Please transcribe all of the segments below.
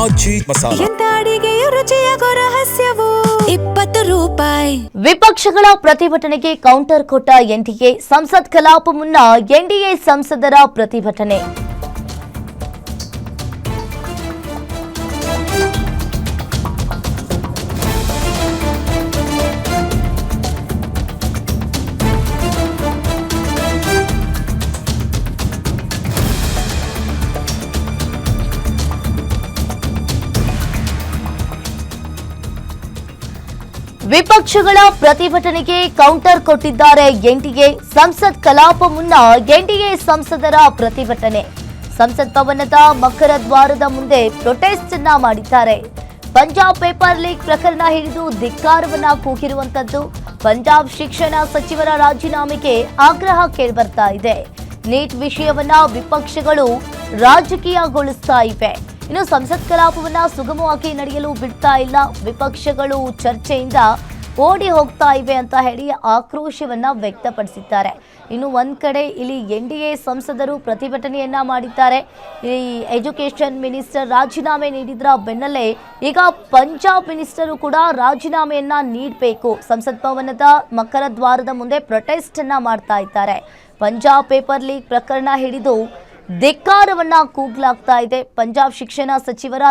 ಆಚಿ ಮಸಾಲ. ಎಂತ ಅಡಿಗೆಯ ರುಚಿಯಾಗೋ ರಹಸ್ಯವು 20 ರೂಪಾಯಿ. ವಿಪಕ್ಷಗಳ ಪ್ರತಿಭಟನೆಗೆ ಕೌಂಟರ್ ಕೊಟ್ಟ ಎನ್ಡಿಎ. ಸಂಸತ್ ಕಲಾಪ ಮುನ್ನ ಎನ್ಡಿಎ ಸಂಸದರ ಪ್ರತಿಭಟನೆ. ವಿಪಕ್ಷಗಳ ಪ್ರತಿಭಟನೆಗೆ ಕೌಂಟರ್ ಕೊಟ್ಟಿದ್ದಾರೆ ಎನ್ಡಿಎ. ಸಂಸತ್ ಕಲಾಪ ಮುನ್ನ ಎನ್ಡಿಎ ಸಂಸದರ ಪ್ರತಿಭಟನೆ. ಸಂಸತ್ ಭವನದ ಮಕರ ದ್ವಾರದ ಮುಂದೆ ಪ್ರೊಟೆಸ್ಟ್ ಅನ್ನ ಮಾಡಿದ್ದಾರೆ. ಪಂಜಾಬ್ ಪೇಪರ್ ಲೀಕ್ ಪ್ರಕರಣ ಹಿಡಿದು ಧಿಕ್ಕಾರವನ್ನ ಕೂಗಿರುವಂತದ್ದು. ಪಂಜಾಬ್ ಶಿಕ್ಷಣ ಸಚಿವರ ರಾಜೀನಾಮೆಗೆ ಆಗ್ರಹ ಕೇಳಿಬರ್ತಾ ಇದೆ. ನೀಟ್ ವಿಷಯವನ್ನ ವಿಪಕ್ಷಗಳು ರಾಜಕೀಯಗೊಳಿಸ್ತಾ ಇವೆ. ಇನ್ನು ಸಂಸತ್ ಕಲಾಪವನ್ನ ಸುಗಮವಾಗಿ ನಡೆಯಲು ಬಿಡ್ತಾ ಇಲ್ಲ. ವಿಪಕ್ಷಗಳು ಚರ್ಚೆಯಿಂದ ಓಡಿ ಹೋಗ್ತಾ ಇವೆ ಅಂತ ಹೇಳಿ ಆಕ್ರೋಶವನ್ನ ವ್ಯಕ್ತಪಡಿಸಿದ್ದಾರೆ. ಇನ್ನು ಒಂದ್ ಕಡೆ ಇಲ್ಲಿ ಎನ್ಡಿಎ ಸಂಸದರು ಪ್ರತಿಭಟನೆಯನ್ನ ಮಾಡಿದ್ದಾರೆ. ಈ ಎಜುಕೇಶನ್ ಮಿನಿಸ್ಟರ್ ರಾಜೀನಾಮೆ ನೀಡಿದ್ರ ಬೆನ್ನಲ್ಲೇ ಈಗ ಪಂಜಾಬ್ ಮಿನಿಸ್ಟರು ಕೂಡ ರಾಜೀನಾಮೆಯನ್ನ ನೀಡಬೇಕು. ಸಂಸತ್ ಭವನದ ಮಕರ ದ್ವಾರದ ಮುಂದೆ ಪ್ರೊಟೆಸ್ಟ್ ಅನ್ನ ಮಾಡ್ತಾ ಇದ್ದಾರೆ. ಪಂಜಾಬ್ ಪೇಪರ್ ಲೀಕ್ ಪ್ರಕರಣ ಹಿಡಿದು ಧಿಕ್ಕಾರವನ್ನ ಕೂಗಲಾಗ್ತಾ ಇದೆ. ಪಂಜಾಬ್ ಶಿಕ್ಷಣ ಸಚಿವರ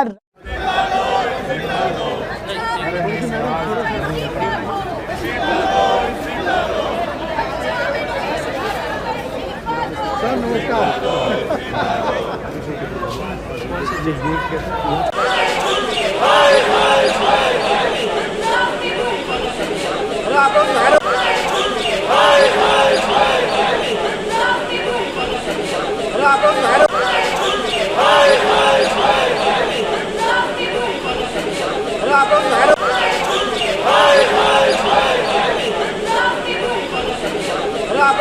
आप